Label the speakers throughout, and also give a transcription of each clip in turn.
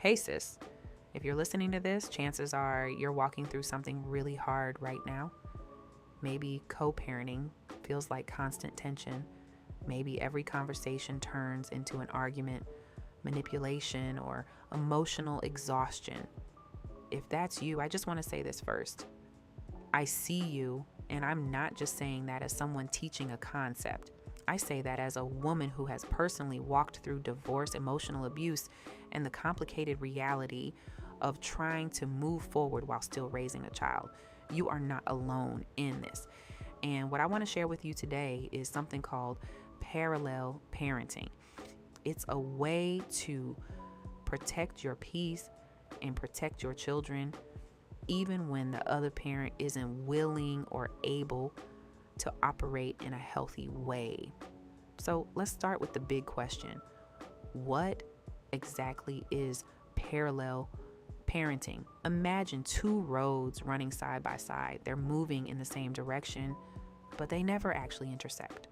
Speaker 1: Hey, sis, if you're listening to this, chances are you're walking through something really hard right now. Maybe co-parenting feels like constant tension. Maybe every conversation turns into an argument, manipulation, or emotional exhaustion. If that's you, I just want to say this first. I see you, and I'm not just saying that as someone teaching a concept. I say that as a woman who has personally walked through divorce, emotional abuse, and the complicated reality of trying to move forward while still raising a child. You are not alone in this. And what I want to share with you today is something called parallel parenting. It's a way to protect your peace and protect your children, even when the other parent isn't willing or able to operate in a healthy way. So let's start with the big question. What exactly is parallel parenting? Imagine two roads running side by side. They're moving in the same direction, but they never actually intersect.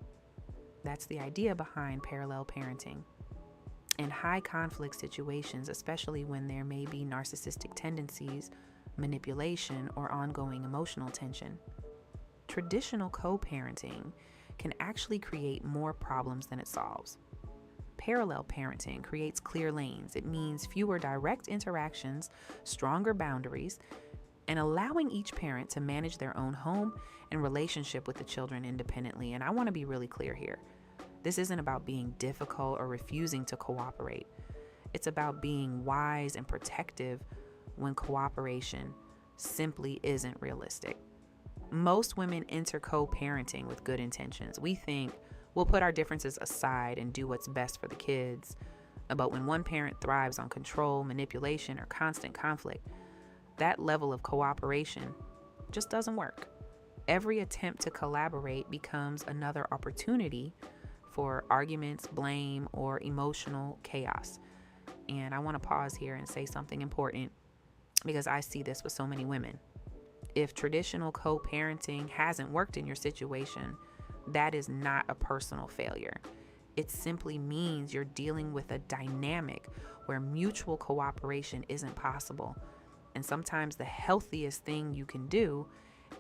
Speaker 1: That's the idea behind parallel parenting. In high conflict situations, especially when there may be narcissistic tendencies, manipulation, or ongoing emotional tension, traditional co-parenting can actually create more problems than it solves. Parallel parenting creates clear lanes. It means fewer direct interactions, stronger boundaries, and allowing each parent to manage their own home and relationship with the children independently. And I want to be really clear here. This isn't about being difficult or refusing to cooperate. It's about being wise and protective when cooperation simply isn't realistic. Most women enter co-parenting with good intentions. We think we'll put our differences aside and do what's best for the kids. But when one parent thrives on control, manipulation, or constant conflict, that level of cooperation just doesn't work. Every attempt to collaborate becomes another opportunity for arguments, blame, or emotional chaos. And I want to pause here and say something important because I see this with so many women. If traditional co-parenting hasn't worked in your situation, that is not a personal failure. It simply means you're dealing with a dynamic where mutual cooperation isn't possible. And sometimes the healthiest thing you can do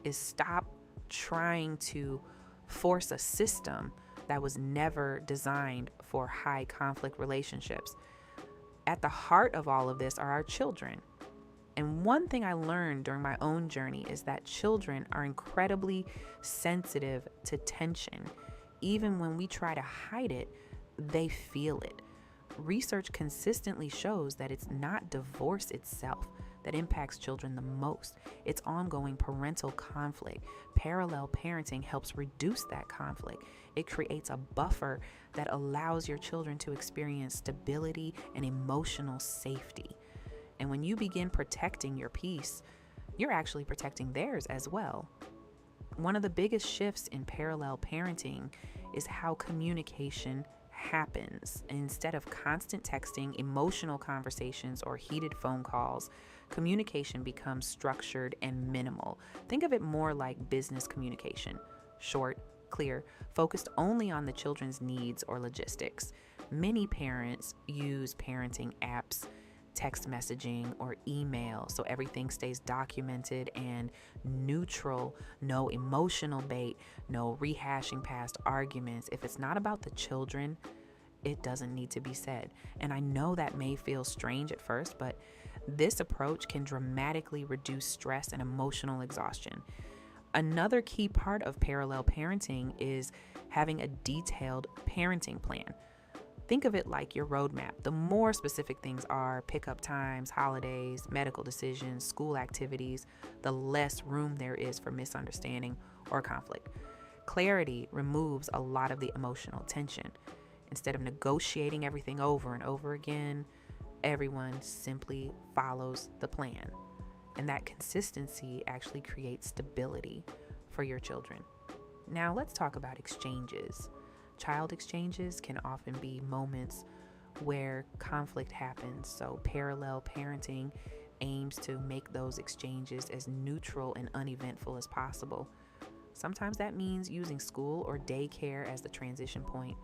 Speaker 1: is stop trying to force a system that was never designed for high conflict relationships. At the heart of all of this are our children. And one thing I learned during my own journey is that children are incredibly sensitive to tension. Even when we try to hide it, they feel it. Research consistently shows that it's not divorce itself that impacts children the most. It's ongoing parental conflict. Parallel parenting helps reduce that conflict. It creates a buffer that allows your children to experience stability and emotional safety. And when you begin protecting your peace, you're actually protecting theirs as well. One of the biggest shifts in parallel parenting is how communication happens. Instead of constant texting, emotional conversations, or heated phone calls, communication becomes structured and minimal. Think of it more like business communication. Short, clear, focused only on the children's needs or logistics. Many parents use parenting apps, text messaging, or email, so everything stays documented and neutral. No emotional bait, no rehashing past arguments. If it's not about the children, it doesn't need to be said. And I know that may feel strange at first, but this approach can dramatically reduce stress and emotional exhaustion. Another key part of parallel parenting is having a detailed parenting plan. Think of it like your roadmap. The more specific things are, pickup times, holidays, medical decisions, school activities, the less room there is for misunderstanding or conflict. Clarity removes a lot of the emotional tension. Instead of negotiating everything over and over again, everyone simply follows the plan. And that consistency actually creates stability for your children. Now let's talk about exchanges. Child exchanges can often be moments where conflict happens. So parallel parenting aims to make those exchanges as neutral and uneventful as possible. Sometimes that means using school or daycare as the transition point.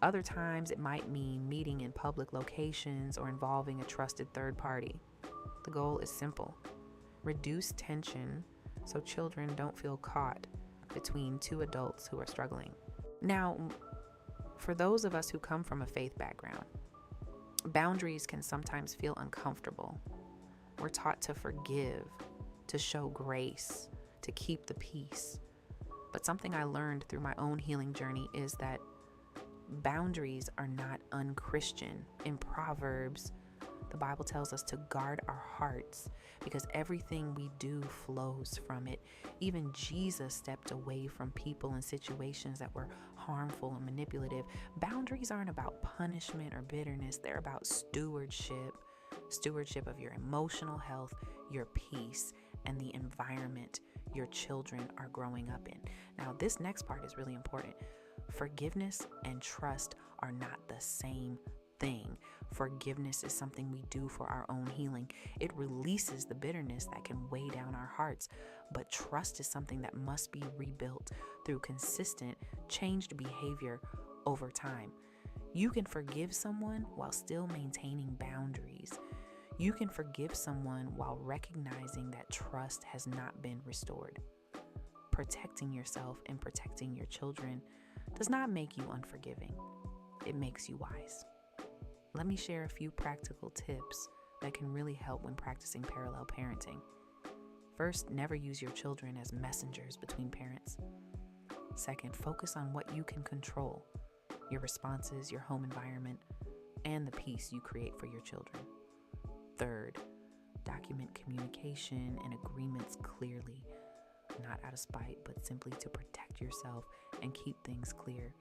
Speaker 1: Other times it might mean meeting in public locations or involving a trusted third party. The goal is simple: reduce tension so children don't feel caught between two adults who are struggling. Now, for those of us who come from a faith background, boundaries can sometimes feel uncomfortable. We're taught to forgive, to show grace, to keep the peace. But something I learned through my own healing journey is that boundaries are not unchristian. In Proverbs, the Bible tells us to guard our hearts because everything we do flows from it. Even Jesus stepped away from people and situations that were harmful and manipulative. Boundaries aren't about punishment or bitterness. They're about stewardship of your emotional health, your peace, and the environment your children are growing up in. Now, this next part is really important. Forgiveness and trust are not the same thing. Forgiveness is something we do for our own healing. It releases the bitterness that can weigh down our hearts. But trust is something that must be rebuilt through consistent, changed behavior over time. You can forgive someone while still maintaining boundaries. You can forgive someone while recognizing that trust has not been restored. Protecting yourself and protecting your children does not make you unforgiving. It makes you wise. Let me share a few practical tips that can really help when practicing parallel parenting. First, never use your children as messengers between parents. Second, focus on what you can control: your responses, your home environment, and the peace you create for your children. Third, document communication and agreements clearly, not out of spite, but simply to protect yourself and keep things clear.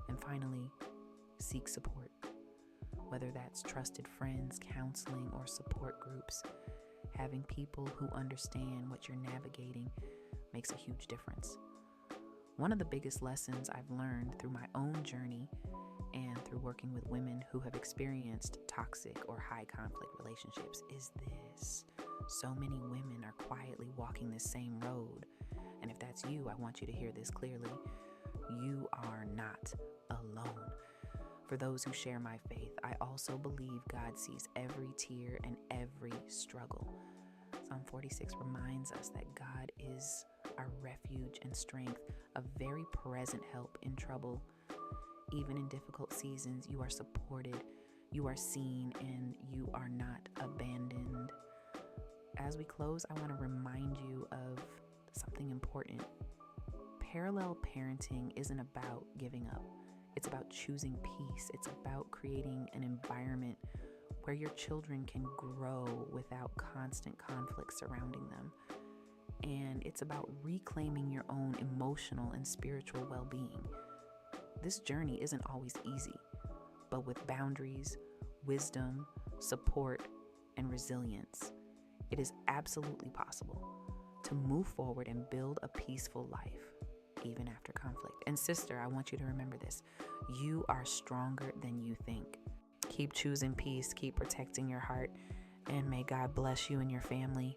Speaker 1: And finally, seek support. Whether that's trusted friends, counseling, or support groups, having people who understand what you're navigating makes a huge difference. One of the biggest lessons I've learned through my own journey and through working with women who have experienced toxic or high conflict relationships is this: so many women are quietly walking this same road. And if that's you, I want you to hear this clearly. You are not alone. For those who share my faith, I also believe God sees every tear and every struggle. Psalm 46 reminds us that God is our refuge and strength, a very present help in trouble. Even in difficult seasons, you are supported, you are seen, and you are not abandoned. As we close, I want to remind you of something important. Parallel parenting isn't about giving up. It's about choosing peace. It's about creating an environment where your children can grow without constant conflict surrounding them. And it's about reclaiming your own emotional and spiritual well-being. This journey isn't always easy, but with boundaries, wisdom, support, and resilience, it is absolutely possible to move forward and build a peaceful life, even after conflict. And sister, I want you to remember this: you are stronger than you think. Keep choosing peace, keep protecting your heart, and may God bless you and your family.